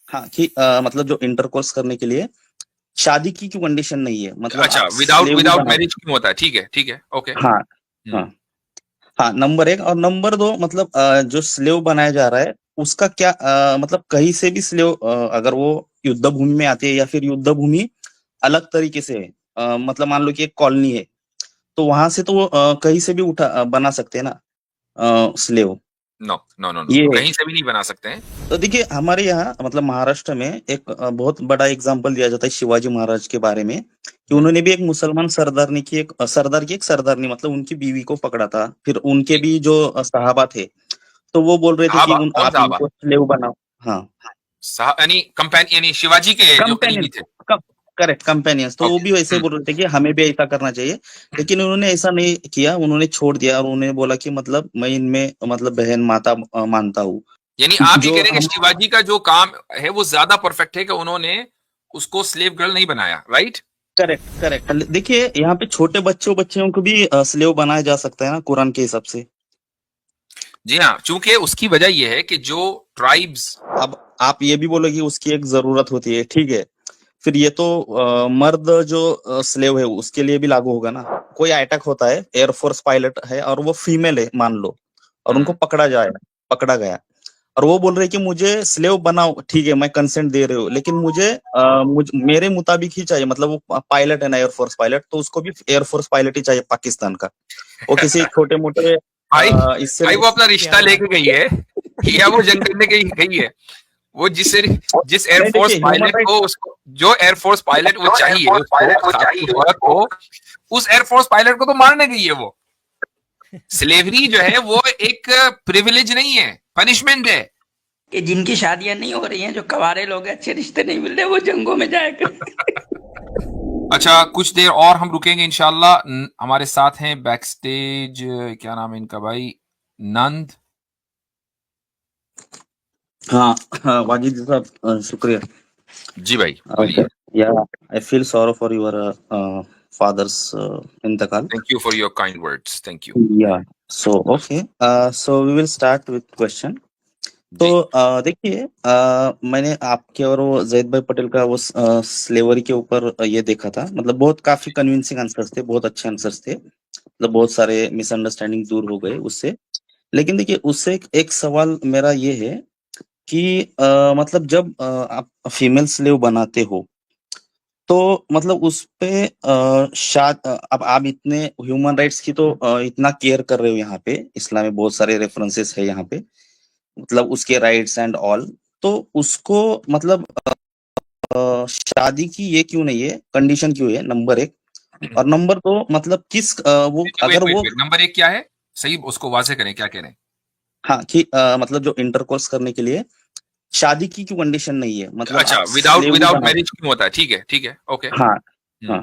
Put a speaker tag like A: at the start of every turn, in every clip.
A: हाँ कि मतलब जो इंटरकोर्स करने के लिए शादी की क्यों कंडीशन नहीं है, मतलब
B: अच्छा,
A: आप
B: विदाउट
A: स्लेव भी
B: विदाउट
A: बना।
B: मैरिज क्यों होता है? ठीक है, ओके।
A: हाँ हाँ हाँ, नंबर एक। और नंबर दो, मतलब जो स्लेव बनाया जा रहा है उसका क्या मतलब कहीं से भी स्लेव अगर वो युद्ध भूमि में आते हैं या फिर युद्ध भूमि अलग तरीके से है, मतलब मान लो कि एक कॉलोनी है, तो वहां से तो वो कहीं से भी बना सकते हैं ना slave.
B: No no no no
A: ये
B: नो,
A: है।
B: कहीं से भी नहीं बना सकते हैं।
A: तो देखिए हमारे यहाँ मतलब महाराष्ट्र में एक बहुत बड़ा एग्जाम्पल दिया जाता है शिवाजी महाराज के बारे में, कि
B: हम्म,
A: उन्होंने भी एक मुसलमान सरदार की एक सरदारनी मतलब उनकी बीवी को पकड़ा था, फिर उनके
B: जी।
A: भी जो साहबा थे, तो वो बोल रहे थे कि
B: साहबा, कौन
A: आप
B: साहबा?
A: इनको स्लेव बनाओ। हाँ,
B: यानी कंपेन, यानी शिवाजी के जो
A: कंपेनियन,
B: करीबी थे।
A: करेक्ट, कंपेनियंस, तो वो
B: ओके।
A: भी वैसे ही बोल रहे थे कि हमें भी ऐसा करना चाहिए। लेकिन उन्होंने ऐसा नहीं किया, उन्होंने छोड़ दिया और उन्होंने बोला कि मतलब मैं इनमें मतलब बहन माता मानता हूँ।
B: यानी आप ये
A: जो
B: कह रहे हैं कि
A: हम
B: शिवाजी का जो काम है वो ज्यादा परफेक्ट है कि उन्होंने उसको स्लेव गर्ल नहीं बनाया, राइट?
A: करेक्ट करेक्ट, देखिए यहाँ पे छोटे बच्चों को भी स्लेव बनाया जा सकता है ना कुरान के हिसाब से।
B: जी हाँ, चूंकि उसकी वजह यह है कि जो ट्राइब्स।
A: अब आप ये भी बोलोगे कि उसकी एक जरूरत होती है, ठीक है, फिर ये तो मर्द जो स्लेव है उसके लिए भी लागू होगा ना। कोई अटैक होता है, एयरफोर्स पायलट है और वो फीमेल है मान लो, और उनको पकड़ा गया, और वो बोल रहे हैं कि मुझे स्लेव बनाओ, ठीक है मैं कंसेंट दे रहे हो, लेकिन मेरे मुताबिक ही चाहिए, मतलब वो पायलट है ना एयरफोर्स पायलट, तो उसको भी एयरफोर्स पायलट ही चाहिए पाकिस्तान का। वो किसी छोटे मोटे
B: भाई,
A: इससे
B: भाई वो अपना
C: क्या
B: रिश्ता
C: बात
B: लेके गई है या वो जंग करने गई गई है? वो जिस
A: नहीं
B: एयरफोर्स
A: देखिए ह्यूमन
B: पायलट
A: राइट।
B: को, उसको जो एयरफोर्स पायलट वो चाहिए उसको, उस औरत को, उस एयरफोर्स पायलट को तो मारने गई है वो। स्लेवरी जो है वो एक प्रिविलेज नहीं है, पनिशमेंट है।
C: कि जिनकी शादियां नहीं हो रही हैं, जो कवारे लोग हैं, अच्छे रिश्ते नहीं मिल रहे, वो जंगों में जाएगा।
B: अच्छा, कुछ देर और हम रुकेंगे इंशाल्लाह। हमारे साथ हैं बैक स्टेज, क्या नाम है इनका भाई, नंद।
A: हाँ हाँ, वाजिद साहब, शुक्रिया।
B: जी भाई, बोलिए।
A: Yeah I feel sorrow for your father's इंतकाल।
B: Thank you for your kind words, thank you.
A: Yeah so okay, so we will start with question. तो
B: जी।
A: देखिए मैंने आपके और वो जैद भाई पटेल का वो स्लेवरी के ऊपर ये देखा था, मतलब बहुत काफी कन्विंसिंग आंसर्स थे, बहुत अच्छे आंसर्स थे, मतलब बहुत सारे मिसअंडरस्टैंडिंग दूर हो गए उससे। लेकिन देखिए उससे एक सवाल मेरा ये है कि मतलब जब आप फीमेल स्लेव बनाते हो, तो मतलब उस पे अब आप इतने ह्यूमन राइट्स की तो इतना केयर कर रहे हो, यहाँ पे इस्लाम में बहुत सारे रेफरेंसेस है यहाँ पे, मतलब उसके राइट्स एंड ऑल, तो उसको मतलब शादी की ये क्यों नहीं है, कंडीशन क्यों है, नंबर एक। और नंबर दो, मतलब वो
B: वेट
A: अगर
B: वेट
A: वो
B: वेट, नंबर एक क्या है? सही, उसको वाजे करें, क्या कह रहे हैं?
A: हाँ कि मतलब जो इंटरकोर्स करने के लिए शादी की क्यों कंडीशन नहीं है, मतलब
B: अच्छा,
A: आप
B: विदाउट
A: स्लेव भी
B: विदाउट
A: बना।
B: मैरिज क्यों होता है? ठीक है, ओके।
A: हाँ हाँ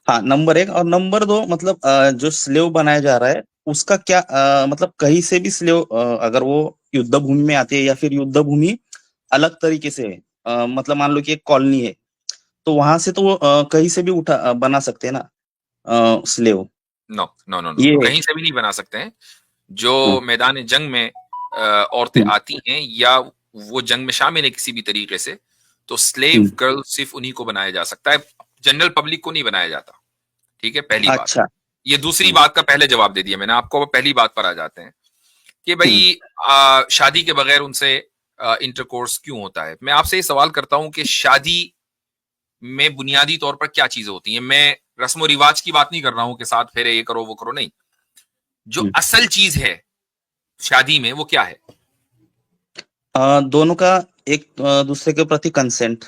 A: हाँ, नंबर एक। और नंबर दो, मतलब जो स्लेव बनाया जा रहा है उसका क्या मतलब कहीं से भी स्लेव अगर वो युद्ध भूमि में आते हैं या फिर युद्ध भूमि अलग तरीके से है, मतलब मान लो कि एक कॉलोनी है, तो वहां से तो वो कहीं से भी बना सकते हैं ना slave.
B: No no no no
A: ये
B: नो,
A: है।
B: कहीं से भी नहीं बना सकते हैं। जो
A: हम्म,
B: मैदान जंग में औरतें
A: हम्म,
B: आती हैं या वो जंग में शामिल है किसी भी तरीके से, तो स्लेव
A: हम्म,
B: गर्ल सिर्फ उन्हीं को बनाया जा सकता है, जनरल पब्लिक को नहीं बनाया जाता। ठीक है, पहली बात।
A: अच्छा।
B: ये दूसरी
A: हम्म,
B: बात का पहले जवाब दे दिया मैंने आपको, अब पहली बात पर आ जाते हैं कि
A: हम्म,
B: भाई शादी के बगैर उनसे इंटरकोर्स क्यों होता है। मैं आपसे ये सवाल करता हूं कि शादी में बुनियादी तौर पर क्या चीजें होती हैं? मैं रस्म रिवाज की बात नहीं कर रहा हूं कि साथ फेरे ये करो वो करो, नहीं। जो
A: हम्म।
B: असल चीज है शादी में वो क्या है?
A: दोनों का एक दूसरे के प्रति कंसेंट।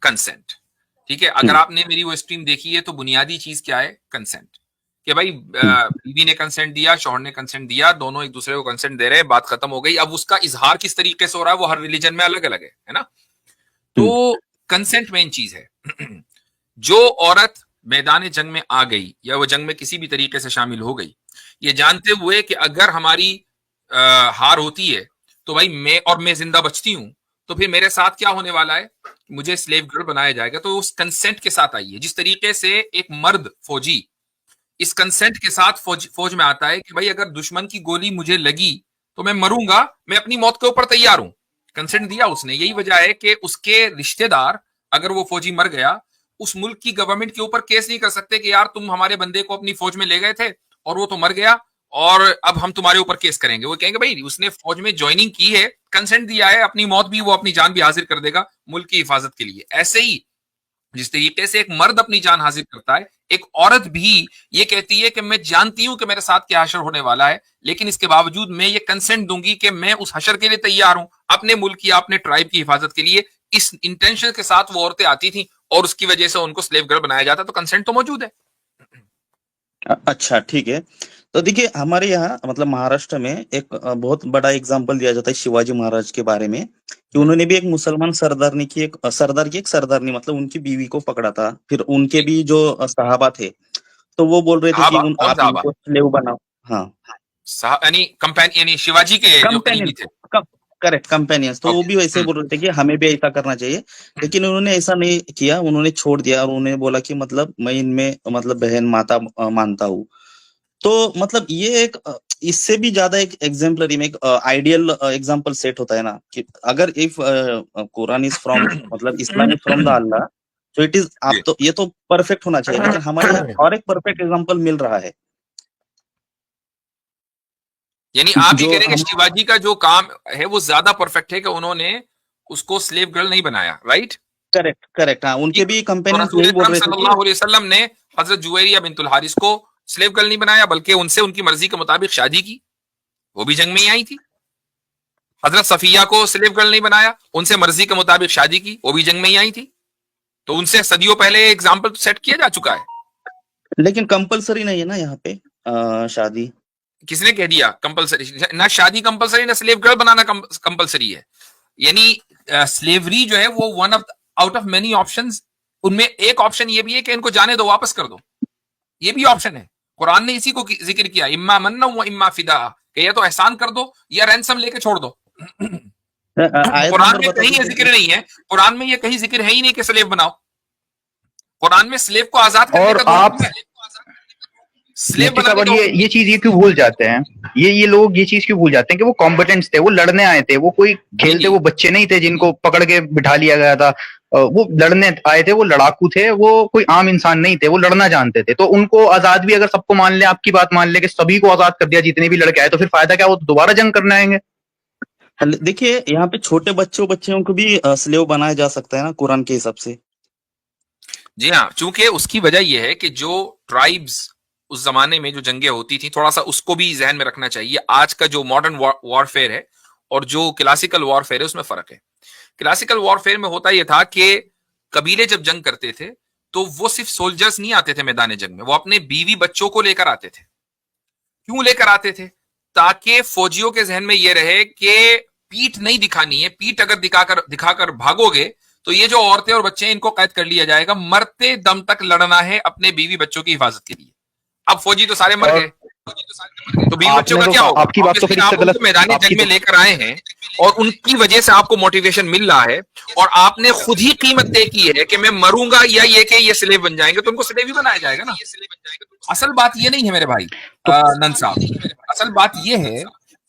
B: कंसेंट। ठीक है, अगर
A: हम्म,
B: आपने मेरी वो स्ट्रीम देखी है तो बुनियादी चीज क्या है? कंसेंट। कि भाई
A: हम्म,
B: बीवी ने कंसेंट दिया, शौहर ने कंसेंट दिया, दोनों एक दूसरे को कंसेंट दे रहे हैं, बात खत्म हो गई। अब उसका इजहार किस तरीके से हो रहा है वो हर रिलीजन में अलग अलग है ना?
A: हम्म,
B: तो कंसेंट मेन चीज है। जो औरत मैदान जंग में आ गई या वो जंग में किसी भी तरीके से शामिल हो गई, ये जानते हुए कि अगर हमारी हार होती है तो भाई मैं जिंदा बचती हूं, तो फिर मेरे साथ क्या होने वाला है? मुझे स्लेव गर्ल बनाया जाएगा। तो उस कंसेंट के साथ आई है, जिस तरीके से एक मर्द फौजी इस कंसेंट के साथ फौज में आता है कि भाई अगर दुश्मन की गोली मुझे लगी तो मैं मरूंगा, मैं अपनी मौत के ऊपर तैयार हूं। कंसेंट दिया उसने। यही वजह है कि उसके रिश्तेदार, अगर वो फौजी मर गया, उस मुल्क की गवर्नमेंट के ऊपर केस नहीं कर सकते कि यार तुम हमारे बंदे को अपनी फौज में ले गए थे और वो तो मर गया और अब हम तुम्हारे ऊपर केस करेंगे। वो कहेंगे भाई उसने फौज में ज्वाइनिंग की है, कंसेंट दिया है, अपनी मौत भी, वो अपनी जान भी हाजिर कर देगा मुल्क की हिफाजत के लिए। ऐसे ही जिस तरीके से एक मर्द अपनी जान हाजिर करता है, एक औरत भी ये कहती है कि मैं जानती हूं कि मेरे साथ क्या हशर होने वाला है, लेकिन इसके बावजूद मैं ये कंसेंट दूंगी कि मैं उस हशर के लिए तैयार हूं, अपने मुल्क की, अपने ट्राइब की हिफाजत के लिए। इस इंटेंशन के साथ वो औरतें आती थी और उसकी वजह से उनको स्लेव गर्ल बनाया जाता। तो कंसेंट तो मौजूद है।
A: अच्छा, ठीक है। तो देखिए हमारे यहाँ मतलब महाराष्ट्र में एक बहुत बड़ा एग्जाम्पल दिया जाता है शिवाजी महाराज के बारे में, कि उन्होंने भी एक मुसलमान सरदारनी मतलब उनकी बीवी को पकड़ा था। फिर उनके भी जो सहाबा थे, तो वो बोल रहे थे कि
B: साहबा, कौन
A: आप
B: साहबा?
A: इनको स्लेव बनाओ। हाँ,
B: यानी कंपेन, यानी शिवाजी के जो करीबी
A: कंपेनियंस,
B: थे।
A: Correct, companions. तो वो
B: ओके।
A: भी वैसे बोल रहे थे कि हमें भी ऐसा करना चाहिए, लेकिन उन्होंने ऐसा नहीं किया। उन्होंने छोड़ दिया और उन्होंने बोला कि मतलब मैं इनमें मतलब बहन माता मानता हूँ। तो मतलब ये एक इससे भी ज्यादा एक एग्जाम्पलरी में एक आइडियल एग्जाम्पल सेट होता है ना, कि अगर इफ कुरान इज फ्रॉम मतलब इस्लाम इज फ्रॉम द अल्लाह, तो इट इज, आप तो ये तो परफेक्ट होना चाहिए। लेकिन हमारे यहाँ और एक परफेक्ट एग्जाम्पल मिल रहा है,
B: यानी आप ये
A: जो
B: कह रहे हैं कि
A: हम,
B: शिवाजी का जो काम है वो ज्यादा परफेक्ट है कि उन्होंने उसको स्लेव गर्ल नहीं बनाया, राइट?
A: करेक्ट करेक्ट, हाँ, उनके
B: ठीक।
A: भी
B: तो
A: कंपेनियंस
B: रसूल
A: यही बोल
B: अकरम
A: रहे थे कि
B: सल्लल्लाहु अलैहि वसल्लम ने हजरत जुवैरिया बिनतुल हारिस को स्लेव गर्ल नहीं बनाया, बल्कि उनसे उनकी मर्जी के मुताबिक शादी की। वो भी जंग में ही आई थी। हजरत सफिया को स्लेव गर्ल नहीं बनाया, उनसे मर्जी के मुताबिक शादी की। वो भी जंग में ही आई थी। तो उनसे सदियों पहले एग्जाम्पल सेट किया जा चुका है।
A: लेकिन कंपलसरी नहीं है ना यहाँ पे शादी।
B: किसने कह दिया कंपलसरी? ना शादी कंपलसरी, ना स्लेव गर्ल बनाना कंपलसरी है। यानी स्लेवरी जो है वो one of out of many options, उनमें एक ऑप्शन ये भी है कि इनको जाने दो, वापस कर दो। ये भी ऑप्शन है। कुरान ने इसी को जिक्र किया, इम्मा मन्ना व इम्मा फिदा, कि या तो एहसान कर दो या रैंसम लेके छोड़ दो।
A: आयत
B: कुरान
A: नंबर
B: में
A: बता
B: कहीं ये
A: दीजिए
B: जिक्र
A: please।
B: नहीं है। कुरान में ये कहीं जिक्र है ही नहीं कि स्लेव बनाओ। कुरान में स्लेव को आजाद करने
D: और
B: का दो
D: आप
B: हुक्म है, स्लेव
D: मुफ्ती साहब,
B: बनाने
D: और
B: का
D: ये
B: हुक्म
D: ये चीज ये क्यों भूल जाते हैं, ये लोग ये चीज क्यों भूल जाते हैं कि वो कॉम्पिटेंट्स थे, वो लड़ने आए थे, वो कोई
B: नहीं।
D: खेलते,
B: जी
D: वो बच्चे नहीं थे जिनको पकड़ के बिठा लिया गया था। वो लड़ने आए थे, वो लड़ाकू थे, वो कोई आम इंसान नहीं थे, वो लड़ना जानते थे। तो उनको आजाद भी, अगर सबको मान ले, आपकी बात मान ले कि सभी को आजाद कर दिया, जितने भी लड़के आए, तो फिर फायदा क्या? वो तो दोबारा जंग करने आएंगे।
A: देखिए यहाँ पे छोटे बच्चों को भी स्लेव बनाया जा सकता है ना कुरान के हिसाब से।
B: जी हाँ, चूंकि उसकी वजह यह है कि जो ट्राइब्स उस जमाने में जो जंगें होती थी, थोड़ा सा उसको भी जहन में रखना चाहिए। आज का जो मॉडर्न वॉरफेयर है और जो क्लासिकल वॉरफेयर है, उसमें फर्क है। क्लासिकल वॉरफेयर में होता यह था कि कबीले जब जंग करते थे तो वो सिर्फ सोल्जर्स नहीं आते थे मैदान जंग में, वो अपने बीवी बच्चों को लेकर आते थे। क्यों लेकर आते थे? ताकि फौजियों के जहन में यह रहे कि पीठ नहीं दिखानी है, पीठ अगर दिखाकर भागोगे तो ये जो औरतें और बच्चे हैं इनको कैद कर लिया जाएगा, मरते दम तक लड़ना है अपने बीवी बच्चों की हिफाजत के लिए। अब फौजी तो सारे मर
D: और
B: गए, तो बीवी बच्चों
D: आपने
B: का
D: तो
B: क्या होगा?
D: आपकी बात तो
B: ऑब्वियसली
D: फिर
B: आप
D: इससे
B: उनको
D: गलत,
B: मैदानी
D: आपकी
B: जंग में
D: तो
B: लेकर आए हैं और उनकी वजह से आपको मोटिवेशन मिल रहा है और आपने खुद ही कीमत तय की है कि मैं मरूंगा या ये कि ये स्लेव बन जाएंगे, तो उनको स्लेव ही बनाया जाएगा ना। असल बात ये नहीं है मेरे भाई
D: तो
B: नंद साहब। असल बात ये है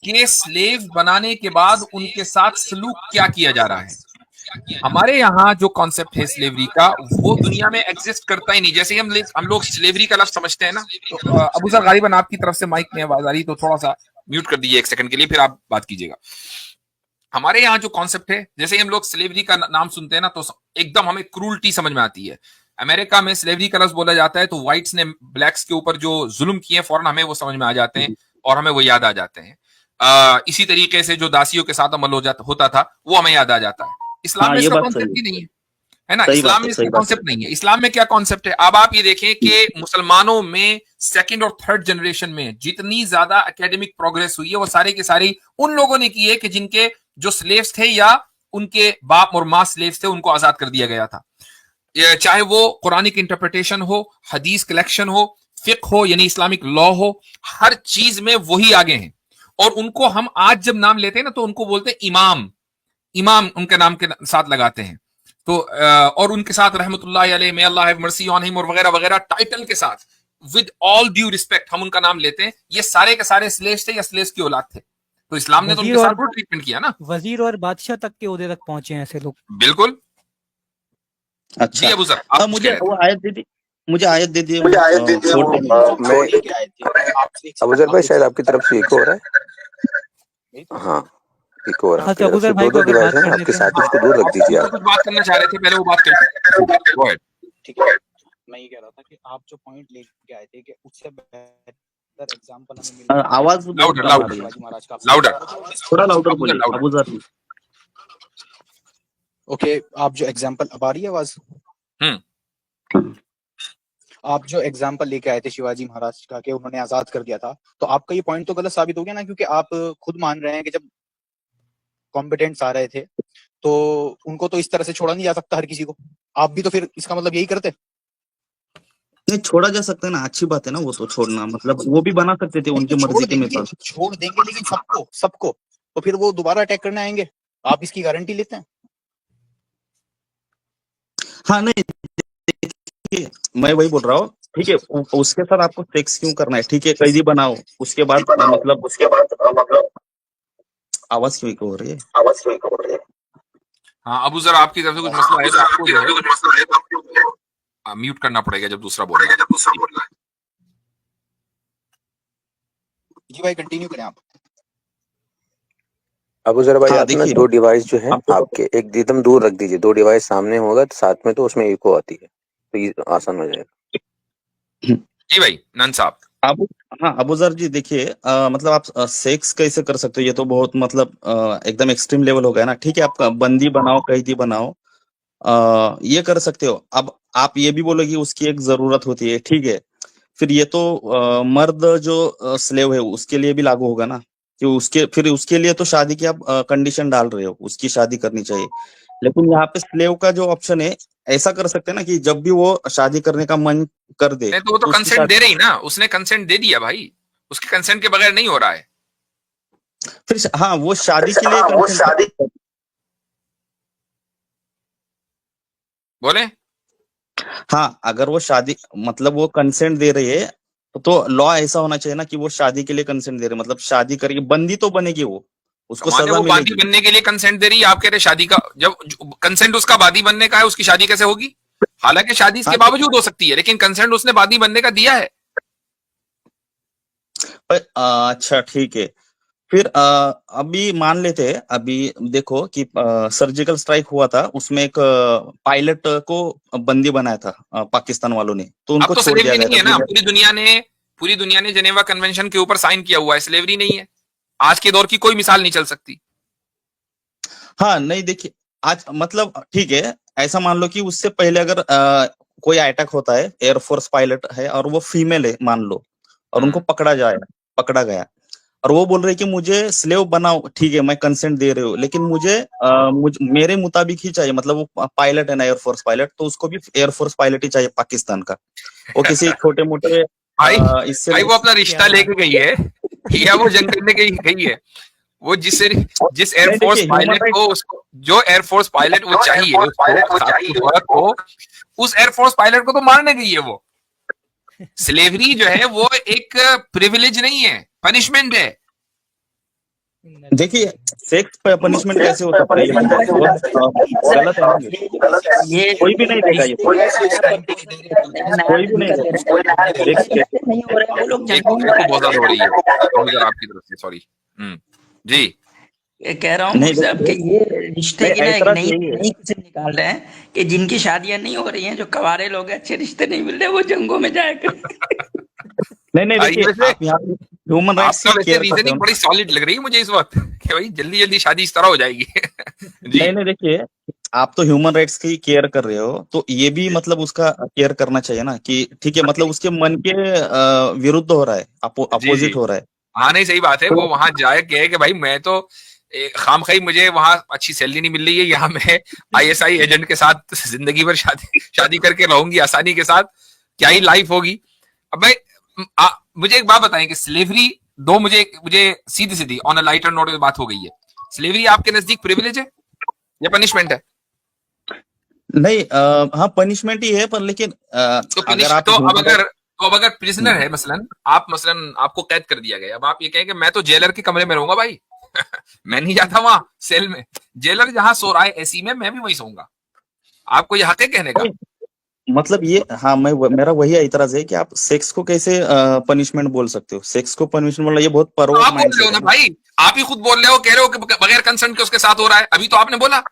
B: कि स्लेव बनाने के बाद उनके साथ सलूक क्या किया जा रहा है। हमारे यहाँ जो कॉन्सेप्ट है स्लेवरी का, वो दुनिया में एग्जिस्ट करता ही नहीं। जैसे ही हम लोग स्लेवरी का लफ्ज समझते हैं ना, तो अबू सर गालिबन आपकी तरफ से माइक में आवाज आ रही, तो थोड़ा सा म्यूट कर दीजिए एक सेकंड के लिए, फिर आप बात कीजिएगा। हमारे यहाँ जो कॉन्सेप्ट है, जैसे ही हम लोग स्लेवरी का नाम सुनते हैं ना, तो एकदम हमें क्रूल्टी समझ में आती है। अमेरिका में स्लेवरी का लफ्ज बोला जाता है तो व्हाइट्स ने ब्लैक्स के ऊपर जो जुल्म किए, फौरन हमें वो समझ में आ जाते हैं और हमें वो याद आ जाते हैं। इसी तरीके से जो दासियों के साथ अमल होता था, वो हमें याद आ जाता है। इस्लाम
A: हाँ,
B: में
A: ये
B: इसका
A: बात सही
B: कॉन्सेप्ट ही
A: है।
B: नहीं है ना।
A: सही
B: इस्लाम
A: बात
B: में
A: है,
B: इसका
A: सही बात है।
B: कॉन्सेप्ट नहीं है। इस्लाम में क्या कॉन्सेप्ट है? अब आप ये देखें कि मुसलमानों में सेकंड और थर्ड जनरेशन में जितनी ज्यादा एकेडमिक प्रोग्रेस हुई है, वो सारी की सारी उन लोगों ने की है कि जिनके जो स्लेव्स थे या उनके बाप और माँ स्लेव्स थे, उनको आजाद कर दिया गया था। चाहे वो कुरानिक इंटरप्रिटेशन हो, हदीस कलेक्शन हो, फिक्ह हो यानी इस्लामिक लॉ हो, हर चीज में वही आगे हैं। और उनको हम आज जब नाम लेते हैं ना, तो उनको बोलते हैं इमाम। इमाम उनके नाम के साथ लगाते हैं। तो और उनके साथ रहमतुल्लाह अलैह, मे अल्लाह हैव मर्सी ऑन हिम और वगैरह वगैरह टाइटल के साथ, विद ऑल ड्यू रिस्पेक्ट हम उनका नाम लेते हैं। ये सारे के सारे स्लेव्स थे या स्लेव्स की औलाद थे। तो इस्लाम ने तो
E: वजीर
B: उनके साथ
E: और
B: वो ट्रीटमेंट किया ना।
E: वजीर और बादशाह तक के ओहदे तक पहुंचे हैं ऐसे लोग।
B: बिल्कुल। जी
A: अच्छा
B: अबू सर, आप कुछ
A: मुझे
B: कह रहे
A: वो
B: थे।
A: आयत दे दी, मुझे आयत दे दिए वो कोट कर दीजिए।
F: मैं अबूजर भाई शायद आपकी तरफ से इको हो रहा है। हाँ, इको हो रहा है आपकी
E: अच्छा
F: तरफ
E: अबूजर
F: से।
E: भाई को
F: दो
E: अगर
F: डिवाइस
E: बात
F: है ना
E: करने
F: आपके
E: दें।
F: साथ में, उसको दूर रख दीजिए
B: वो
F: आप।
B: कुछ बात करना चाह रहे थे, पहले वो बात करते। Go ahead।
G: ठीक है, मैं ये कह रहा था कि आप जो पॉइंट लेके आए थे कि उससे बेहतर एग्जांपल हमें मिल रहा है
A: आवाज बहुत
B: लाउडर
A: कम आ रही है,
G: शिवाजी महाराज का।
B: लाउडर
A: थोड़ा लाउडर
B: अबू सर,
A: बोलिए
B: लाउडर।
A: अबू जर।
G: ओके, आप जो एग्जांपल, अब आ रही है आवाज? आप जो एग्जाम्पल लेके आए थे शिवाजी महाराज का कि उन्होंने आजाद कर दिया था, तो आपका ये पॉइंट तो गलत साबित हो गया ना, क्योंकि आप खुद मान रहे हैं कि जब कॉम्पिटेंट्स आ रहे थे तो उनको तो इस तरह से छोड़ा नहीं जा सकता हर किसी को। आप भी तो फिर इसका मतलब यही करते।
A: नहीं छोड़ा जा सकता है ना, अच्छी बात है ना वो तो छोड़ना, मतलब वो भी बना सकते थे उनकी मर्जी के मुताबिक।
G: छोड़ देंगे लेकिन सबको तो फिर वो दोबारा अटैक करने आएंगे, आप इसकी गारंटी लेते हैं?
A: हाँ नहीं देखिए, मैं वही बोल रहा हूँ, ठीक है उसके साथ आपको सेक्स क्यों करना है, ठीक है कैदी बनाओ, उसके बाद मतलब आवाज क्यों हो रही है?
B: हाँ अबू सर, आपकी तरफ से कुछ मसला है तो आपको जो है म्यूट करना पड़ेगा जब दूसरा बोल रहा है।
G: जी भाई कंटिन्यू करें आप।
F: अबूजर भाई
A: हाँ,
F: आप ना
A: देखिए
F: दो डिवाइस जो है
A: आपको
F: आपके एकदम दूर रख दीजिए। दो डिवाइस सामने होगा तो साथ में तो उसमें इको आती है, तो ये आसान हो जाएगा।
B: जी भाई नन साहब।
A: अब हाँ अबूजर जी देखिए, मतलब आप सेक्स कैसे कर सकते हो, ये तो बहुत मतलब एकदम एक्सट्रीम लेवल हो गया ना। ठीक है आप बंदी बनाओ कैदी बनाओ, ये कर सकते हो। अब आप ये भी बोलो कि उसकी एक जरूरत होती है, ठीक है फिर ये तो मर्द जो स्लेव है उसके लिए भी लागू होगा ना, कि उसके लिए तो शादी की आप कंडीशन डाल रहे हो, उसकी शादी करनी चाहिए। लेकिन यहाँ पे स्लेव का जो ऑप्शन है, ऐसा कर सकते हैं ना कि जब भी वो शादी करने का मन कर दे
B: नहीं तो वो तो
A: उसकी
B: कंसेंट
A: शादी,
B: दे रही ना, उसने कंसेंट दे दिया भाई, उसके कंसेंट के बगैर नहीं हो रहा है।
A: फिर हाँ वो शादी के लिए consent-
B: बोले
A: हाँ अगर वो शादी मतलब वो कंसेंट दे रही है तो लॉ ऐसा होना चाहिए ना कि वो शादी के लिए कंसेंट दे रहे, मतलब शादी करेगी, बंदी तो बनेगी वो, उसको
B: माने
A: सजा
B: वो बादी
A: मिलेगी।
B: बनने के लिए कंसेंट दे रही है, आप कह रहे शादी का जब कंसेंट उसका बादी बनने का है, उसकी शादी कैसे होगी? हालांकि शादी इसके
A: हाँ,
B: बावजूद हो सकती है, लेकिन कंसेंट उसने बादी बनने का दिया है।
A: अच्छा ठीक है फिर अभी मान लेते हैं, अभी देखो कि सर्जिकल स्ट्राइक हुआ था, उसमें एक पायलट को बंदी बनाया था पाकिस्तान वालों ने, तो
B: अब
A: उनको
B: तो
A: छोड़ दिया
B: स्लेवरी
A: गया
B: नहीं है
A: था।
B: ना, पूरी दुनिया ने जेनेवा कन्वेंशन के ऊपर साइन किया हुआ है, स्लेवरी नहीं है। आज के दौर की कोई मिसाल नहीं चल सकती।
A: हाँ नहीं देखिए आज मतलब ठीक है, ऐसा मान लो कि उससे पहले अगर कोई अटैक होता है, एयरफोर्स पायलट है और वो फीमेल है मान लो, और उनको पकड़ा गया और वो बोल रहे कि मुझे स्लेव बनाओ, ठीक है मैं कंसेंट दे रही हूँ, लेकिन मेरे मुताबिक ही चाहिए, मतलब वो पायलट है ना एयरफोर्स पायलट, तो उसको भी एयरफोर्स पायलट ही चाहिए पाकिस्तान का। वो किसी छोटे मोटे
B: भाई
A: इससे
B: भाई वो अपना रिश्ता लेके गई है या वो जंग करने गई है? वो जिस एयरफोर्स
A: देखिए,
B: पायलट को, उसको जो एयरफोर्स पायलट वो चाहिए, उस औरत को, उस एयरफोर्स पायलट को तो मारने गई है वो। स्लेवरी जो है वो एक प्रिविलेज नहीं है, पनिशमेंट है।
A: देखिए सेक्स पनिशमेंट कैसे हो सकता है, ये गलत है ना,
C: ये
A: कोई भी नहीं देगा, ये कोई भी नहीं
C: नहीं हो रहा है, वो लोग
B: एक
C: जंगों में
B: बहुत ज्यादा हो रही है अबूजर आपकी तरफ से, सॉरी। जी
C: ये कह रहा हूँ
A: नहीं
C: साहब कि ये रिश्ते की ना एक
A: ऐतराज
C: नई
A: यही है।
C: नई किस्म निकाल रहे हैं कि जिनकी शादियां नहीं हो रही हैं, जो कवारे लोग हैं, अच्छे रिश्ते नहीं मिल रहे, वो जंगों में जाया कर।
A: नहीं देखिए
B: वैसे
A: आप यहाँ ह्यूमन राइट्स
B: आपका
A: की
B: वैसे
A: केयर करते हो
B: रीजनिंग बड़ी सॉलिड लग रही है मुझे इस वक्त कि भाई जल्दी जल्दी शादी इस तरह हो जाएगी। जी
A: नहीं देखिए आप तो ह्यूमन राइट्स की केयर कर रहे हो, तो ये भी मतलब उसका केयर करना चाहिए ना कि ठीक है मतलब उसके मन के विरुद्ध हो रहा है, अपोजिट हो रहा है।
B: हाँ नहीं सही बात है, वो वहां जाए कहे कि भाई मैं तो खामखाई मुझे वहां अच्छी सैलरी नहीं मिल रही है, यहाँ मैं ISI एजेंट के साथ जिंदगी भर शादी करके रहूंगी आसानी के साथ, क्या ही लाइफ होगी। अब भाई मुझे एक बात बताएं कि स्लेवरी मुझे सीधी ऑन अ लाइटर नोट पे बात हो गई है, स्लेवरी आपके नजदीक प्रिविलेज है या पनिशमेंट है?
A: नहीं हाँ पनिशमेंट ही है, पर लेकिन
B: तो
A: अगर आप
B: अब अगर प्रिजनर है, मसलन आपको कैद कर दिया गया, अब आप ये कहें कि मैं तो जेलर के कमरे में रहूंगा भाई, मैं नहीं जाता वहां सेल में, जेलर जहां सो रहा है एसी में, मैं भी वही सोऊंगा। आपको ये हक है कहने का?
A: मतलब ये, हाँ, मेरा वही एतराज है कि आप सेक्स को कैसे पनिशमेंट बोल सकते हो? सेक्स को पनिशमेंट मतलब ये बहुत
B: तो
A: परवर्ट
B: आप बोल रहे
A: माइंडसेट
B: हो ना
A: है।
B: भाई, आप ही खुद बोल रहे हो, कह रहे हो कि बगैर कंसेंट के उसके साथ हो रहा है, अभी तो आपने बोला।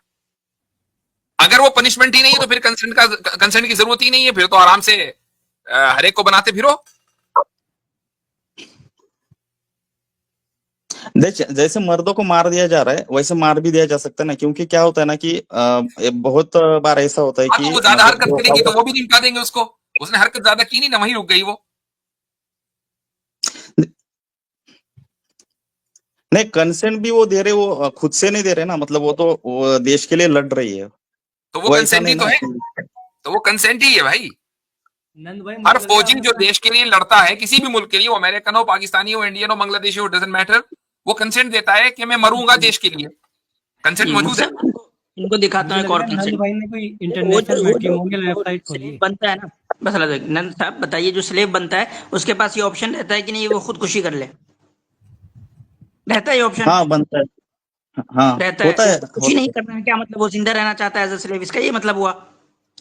B: अगर वो पनिशमेंट ही नहीं है तो फिर कंसेंट की जरूरत ही नहीं है, फिर तो आराम से हर एक को बनाते फिरो।
A: जैसे मर्दों को मार दिया जा रहा है वैसे मार भी दिया जा सकता है ना, क्योंकि क्या होता है ना कि बहुत बार ऐसा होता है
B: हाँ,
A: कि
B: तो वो ज्यादा
A: मतलब
B: हरकत करेगी तो वो भी निपटा देंगे उसको। उसने हरकत ज्यादा की नहीं ना, वहीं रुक गई वो।
A: नहीं, कंसेंट भी वो दे रहे, वो खुद से नहीं दे रहे ना, मतलब वो देश के लिए लड़ रही है।
B: तो वो
A: वो ऐसा
B: कंसेंट
A: नहीं
B: ही तो
A: ना
B: है,
A: कि-
B: तो वो कंसेंट ही है भाई।
E: नंद भाई
B: हर
E: मतलब
B: फौजी जो देश के लिए लड़ता है, किसी भी मुल्क के लिए, वो अमेरिकन हो, पाकिस्तानी हो, इंडियन हो, बांग्लादेशी हो, डजंट मैटर, वो कंसेंट देता है कि मैं मरूंगा देश के लिए। कंसेंट मौजूद है।
C: मुझसे इनको दिखाता
E: मुझे
C: हूँ
E: लग
C: एक
E: रहा
C: और
E: है नंद
C: कंसेंट।
E: भाई ने कोई
C: वो जो
E: इंटरनेशनल
C: वो जो
E: मैट्रिमोनियल
C: वो
E: वेबसाइट खोली
C: स्लेव
E: है।
C: बनता है ना, बस नंद साहब बताइए, जो स्लेव बनता है उसके पास ये ऑप्शन रहता है कि नहीं वो खुदकुशी कर ले? रहता है ये ऑप्शन?
A: हाँ, बनता है। हाँ,
C: रहता है।
A: होता
C: वो
A: है,
C: खुदकुशी
A: होता
C: नहीं
A: है।
C: करना है क्या मतलब? वो जिंदा रहना चाहता है एज अ स्लेव, इसका ये मतलब हुआ?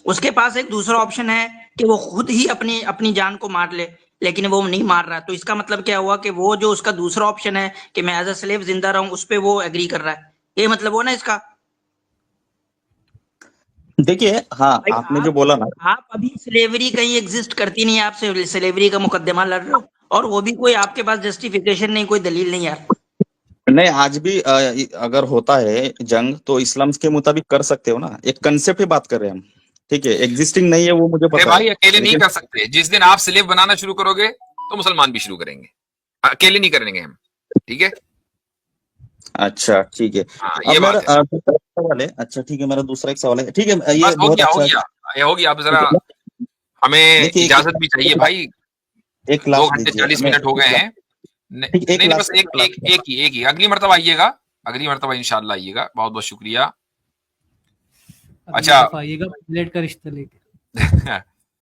C: उसके पास एक दूसरा ऑप्शन है कि वो खुद ही अपनी अपनी जान को मार ले, लेकिन वो नहीं मार रहा, तो इसका मतलब क्या हुआ कि वो जो उसका दूसरा ऑप्शन है कि मैं एज अ स्लेव जिंदा रहूं, उस पे वो एग्री कर रहा है। ये मतलब हुआ ना इसका?
A: देखिए, हाँ,
C: भाई
A: आपने जो बोला ना,
C: आप अभी स्लेवरी कहीं एग्जिस्ट करती नहीं है, आप स्लेवरी का मुकदमा लड़ रहे हो, और वो भी कोई आपके पास जस्टिफिकेशन नहीं, कोई दलील नहीं यार।
A: नहीं, आज भी अगर होता है जंग तो इस्लाम के मुताबिक कर सकते हो ना, एक कंसेप्ट की बात कर रहे हैं हम। ठीक है, एग्जिस्टिंग नहीं है वो मुझे
B: अरे
A: पता है,
B: भाई, अकेले नहीं
A: लेकिन
B: कर सकते। जिस दिन आप स्लेव बनाना शुरू करोगे तो मुसलमान भी शुरू करेंगे, अकेले नहीं करेंगे हम। ठीक है,
A: अच्छा, ठीक है।
B: हाँ,
A: अब
B: ये
A: मेरा
B: बात है।
A: दूसरा एक सवाल है। अच्छा, ठीक है, मेरा दूसरा एक सवाल है। ठीक है, ये
B: बस हो
A: बहुत
B: गया, हो
A: अच्छा है।
B: गया, ये हो गया। अब जरा
A: ठीक है,
B: हमें
A: देखिए,
B: इजाजत भी चाहिए भाई।
A: एक
B: 2
A: लास्ट
B: घंटे
A: दीजिए
B: 40
A: हमें,
B: मिनट हो गए हैं।
A: ठीक, एक
B: नहीं नहीं, बस
A: लास्ट,
B: एक ही अगली मर्तबा आइएगा, अगली मर्तबा इंशाल्लाह आइएगा। बहुत बहुत शुक्रिया।
E: अगली
B: अच्छा।
E: दफा आइएगा प्लेट का रिश्ता लेके।